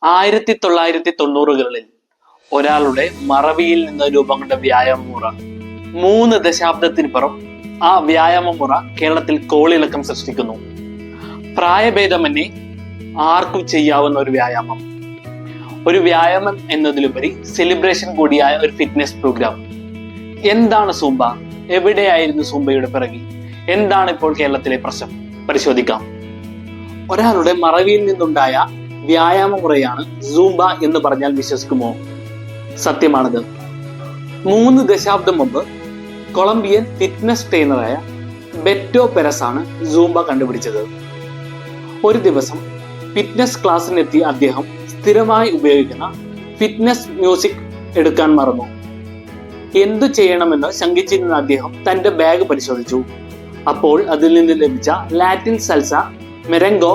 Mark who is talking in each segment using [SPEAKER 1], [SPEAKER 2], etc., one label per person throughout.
[SPEAKER 1] 1990-കളിൽ ഒരാളുടെ മറവിയിൽ നിന്ന് രൂപം കൊണ്ട വ്യായാമമുറ 3 ദശാബ്ദത്തിനുപുറം ആ വ്യായാമമുറ കേരളത്തിൽ കോളിളക്കം സൃഷ്ടിക്കുന്നു. പ്രായഭേദമന്യേ ആർക്കും ചെയ്യാവുന്ന ഒരു വ്യായാമം, ഒരു വ്യായാമം എന്നതിലുപരി സെലിബ്രേഷൻ കൂടിയായ ഒരു ഫിറ്റ്നസ് പ്രോഗ്രാം. എന്താണ് സൂംബ? എവിടെയായിരുന്നു സൂംബയുടെ പിറവി? എന്താണ് ഇപ്പോൾ കേരളത്തിലെ പ്രശ്നം? പരിശോധിക്കാം. ഒരാളുടെ മറവിയിൽ നിന്നുണ്ടായ വ്യായാമ മുറയാണ് സൂംബ എന്ന് പറഞ്ഞാൽ വിശ്വസിക്കുമോ? സത്യമാണത്. 3 ദശാബ്ദം മുമ്പ് കൊളംബിയൻ ഫിറ്റ്നസ് ട്രെയിനറായ ബെറ്റോ പെരസ് ആണ് സൂംബ കണ്ടുപിടിച്ചത്. ഒരു ദിവസം ഫിറ്റ്നസ് ക്ലാസ്സിനെത്തിയ അദ്ദേഹം സ്ഥിരമായി ഉപയോഗിക്കുന്ന ഫിറ്റ്നസ് മ്യൂസിക് എടുക്കാൻ മറന്നു. എന്തു ചെയ്യണമെന്ന് ശങ്കിച്ചിരുന്ന അദ്ദേഹം തന്റെ ബാഗ് പരിശോധിച്ചു. അപ്പോൾ അതിൽ നിന്ന് ലഭിച്ച ലാറ്റിൻ സൽസ, മെരംഗോ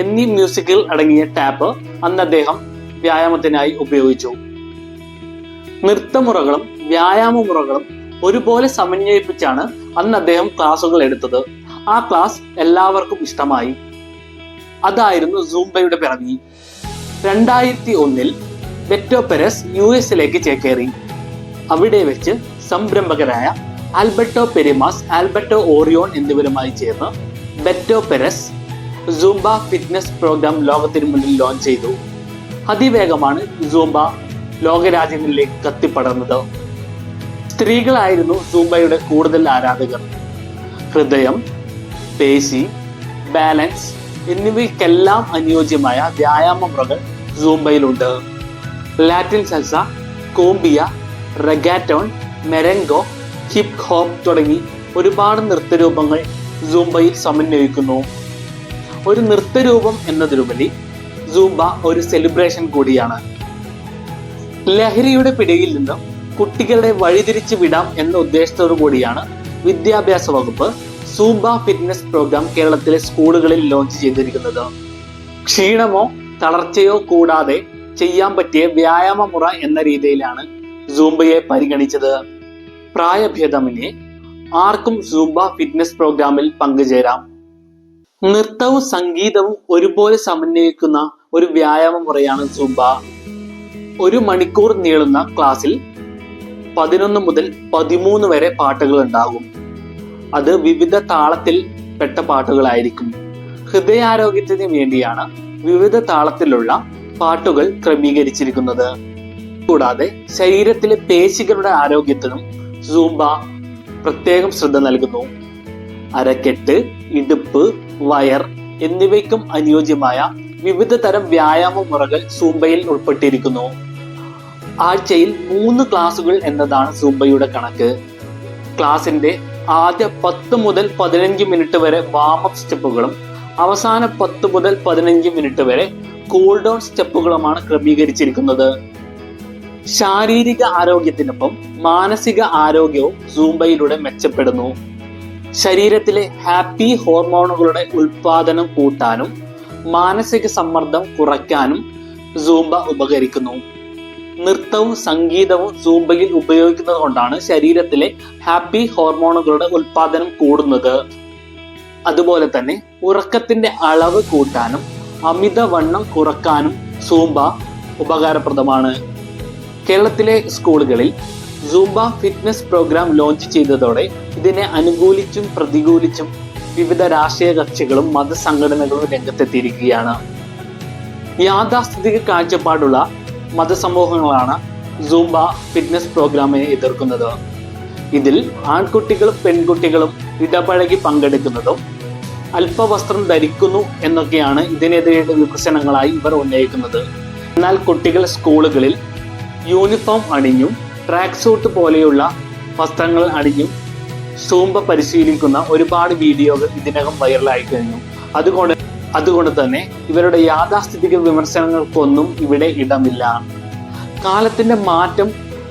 [SPEAKER 1] എന്നീ മ്യൂസിക്കുകൾ അടങ്ങിയ ടാപ്പ് അന്ന് അദ്ദേഹം വ്യായാമത്തിനായി ഉപയോഗിച്ചു. നൃത്തമുറകളും വ്യായാമ മുറകളും ഒരുപോലെ സമന്വയിപ്പിച്ചാണ് അന്ന് അദ്ദേഹം ക്ലാസുകൾ എടുത്തത്. ആ ക്ലാസ് എല്ലാവർക്കും ഇഷ്ടമായി. അതായിരുന്നു സൂംബയുടെ പിറവി. 2001 ബെറ്റോ പെരസ് US-ലേക്ക് ചേക്കേറി. അവിടെ വെച്ച് സംരംഭകരായ ആൽബർട്ടോ പെരിമാസ്, ആൽബർട്ടോ ഓറിയോൺ എന്നിവരുമായി ചേർന്ന് Beto Perez Zumba fitness program ലോകത്തിന് മുന്നിൽ ലോഞ്ച് ചെയ്തു. അതിവേഗമാണ് സൂംബ ലോകരാജ്യങ്ങളിലേക്ക് കത്തിപ്പടർന്നത്. സ്ത്രീകളായിരുന്നു സൂംബയുടെ കൂടുതൽ ആരാധകർ. ഹൃദയം, പേശി, ബാലൻസ് എന്നിവയ്ക്കെല്ലാം അനുയോജ്യമായ വ്യായാമ മുറകൾ സൂംബയിലുണ്ട്. ലാറ്റിൻ സൽസ, കോംബിയ, റെഗാറ്റോൺ, മെരംഗോ, ഹിപ് ഹോപ്പ് തുടങ്ങി ഒരുപാട് നൃത്തരൂപങ്ങൾ സൂംബയിൽ സമന്വയിക്കുന്നു. ഒരു നൃത്തരൂപം എന്നതിലുപരി സൂംബ ഒരു സെലിബ്രേഷൻ കൂടിയാണ്. ലഹരിയുടെ പിടിയിൽ നിന്നും കുട്ടികളെ വഴിതിരിച്ചു വിടാം എന്ന ഉദ്ദേശത്തോടു കൂടിയാണ് വിദ്യാഭ്യാസ വകുപ്പ് സൂംബ ഫിറ്റ്നസ് പ്രോഗ്രാം കേരളത്തിലെ സ്കൂളുകളിൽ ലോഞ്ച് ചെയ്തിരിക്കുന്നത്. ക്ഷീണമോ തളർച്ചയോ കൂടാതെ ചെയ്യാൻ പറ്റിയ വ്യായാമ മുറ എന്ന രീതിയിലാണ് സൂംബയെ പരിഗണിച്ചത്. പ്രായഭേദമന്യേ ആർക്കും സൂംബ ഫിറ്റ്നസ് പ്രോഗ്രാമിൽ പങ്കുചേരാം. നൃത്തവും സംഗീതവും ഒരുപോലെ സമന്വയിക്കുന്ന ഒരു വ്യായാമ മുറയാണ് സൂംബ. 1 മണിക്കൂർ നീളുന്ന ക്ലാസ്സിൽ 11 മുതൽ 13 വരെ പാട്ടുകൾ ഉണ്ടാകും. അത് വിവിധ താളത്തിൽ പെട്ട പാട്ടുകളായിരിക്കും. ഹൃദയാരോഗ്യത്തിന് വേണ്ടിയാണ് വിവിധ താളത്തിലുള്ള പാട്ടുകൾ ക്രമീകരിച്ചിരിക്കുന്നത്. കൂടാതെ ശരീരത്തിലെ പേശികളുടെ ആരോഗ്യത്തിനും സൂംബ പ്രത്യേകം ശ്രദ്ധ നൽകുന്നു. അരക്കെട്ട്, ഇടുപ്പ്, വയർ എന്നിവയ്ക്കും അനുയോജ്യമായ വിവിധ തരം വ്യായാമ മുറകൾ സൂംബയിൽ ഉൾപ്പെട്ടിരിക്കുന്നു. ആഴ്ചയിൽ 3 ക്ലാസുകൾ എന്നതാണ് സൂംബയുടെ കണക്ക്. ക്ലാസിന്റെ ആദ്യ 10 മുതൽ 15 മിനിറ്റ് വരെ വാമപ്പ് സ്റ്റെപ്പുകളും അവസാന 10 മുതൽ 15 മിനിറ്റ് വരെ കൂൾ ഡൗൺ സ്റ്റെപ്പുകളുമാണ് ക്രമീകരിച്ചിരിക്കുന്നത്. ശാരീരിക ആരോഗ്യത്തിനൊപ്പം മാനസിക ആരോഗ്യവും സൂംബയിലൂടെ മെച്ചപ്പെടുന്നു. ശരീരത്തിലെ ഹാപ്പി ഹോർമോണുകളുടെ ഉൽപാദനം കൂട്ടാനും മാനസിക സമ്മർദ്ദം കുറയ്ക്കാനും സൂംബ ഉപകരിക്കുന്നു. നൃത്തവും സംഗീതവും സൂംബയിൽ ഉപയോഗിക്കുന്നത് കൊണ്ടാണ് ശരീരത്തിലെ ഹാപ്പി ഹോർമോണുകളുടെ ഉൽപാദനം കൂടുന്നത്. അതുപോലെ തന്നെ ഉറക്കത്തിന്റെ അളവ് കൂട്ടാനും അമിതവണ്ണം കുറക്കാനും സൂംബ ഉപകാരപ്രദമാണ്. കേരളത്തിലെ സ്കൂളുകളിൽ സൂംബ ഫിറ്റ്നസ് പ്രോഗ്രാം ലോഞ്ച് ചെയ്തതോടെ ഇതിനെ അനുകൂലിച്ചും പ്രതികൂലിച്ചും വിവിധ രാഷ്ട്രീയ കക്ഷികളും മതസംഘടനകളും രംഗത്തെത്തിയിരിക്കുകയാണ്. യാഥാസ്ഥിതിക കാഴ്ചപ്പാടുള്ള മതസമൂഹങ്ങളാണ് സൂംബ ഫിറ്റ്നസ് പ്രോഗ്രാമിനെ എതിർക്കുന്നത്. ഇതിൽ ആൺകുട്ടികളും പെൺകുട്ടികളും ഇടപഴകി പങ്കെടുക്കുന്നതും അല്പവസ്ത്രം ധരിക്കുന്നു എന്നൊക്കെയാണ് ഇതിനെതിരെയുള്ള വിമർശനങ്ങളായി ഇവർ ഉന്നയിക്കുന്നത്. എന്നാൽ കുട്ടികൾ സ്കൂളുകളിൽ യൂണിഫോം അണിഞ്ഞും ട്രാക്ക് സൂട്ട് പോലെയുള്ള വസ്ത്രങ്ങൾ അണിഞ്ഞും സൂംബ പരിശീലിക്കുന്ന ഒരുപാട് വീഡിയോകൾ ഇതിനകം വൈറലായി കഴിഞ്ഞു. അതുകൊണ്ട് തന്നെ ഇവരുടെ യാഥാസ്ഥിതിക വിമർശനങ്ങൾക്കൊന്നും ഇവിടെ ഇടമില്ല. കാലത്തിന്റെ മാറ്റം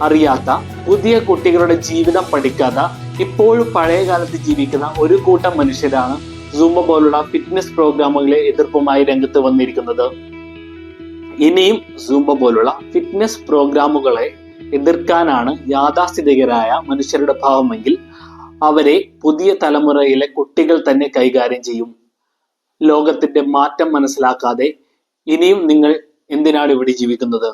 [SPEAKER 1] അറിയാത്ത പുതിയ കുട്ടികളുടെ ജീവിതം പഠിക്കാത്ത ഇപ്പോഴും പഴയ കാലത്ത് ജീവിക്കുന്ന ഒരു കൂട്ടം മനുഷ്യരാണ് സൂംബ പോലുള്ള ഫിറ്റ്നസ് പ്രോഗ്രാമുകളെ എതിർപ്പുമായി രംഗത്ത് വന്നിരിക്കുന്നത്. ഇനിയും സൂംബ പോലുള്ള ഫിറ്റ്നസ് പ്രോഗ്രാമുകളെ എതിർക്കാനാണ് യാഥാസ്ഥിതികരായ മനുഷ്യരുടെ ഭാവമെങ്കിൽ അവരെ പുതിയ തലമുറയിലെ കുട്ടികൾ തന്നെ കൈകാര്യം ചെയ്യും. ലോകത്തിന്റെ മാറ്റം മനസ്സിലാക്കാതെ ഇനിയും നിങ്ങൾ എന്തിനാണ് ഇവിടെ ജീവിക്കുന്നത്?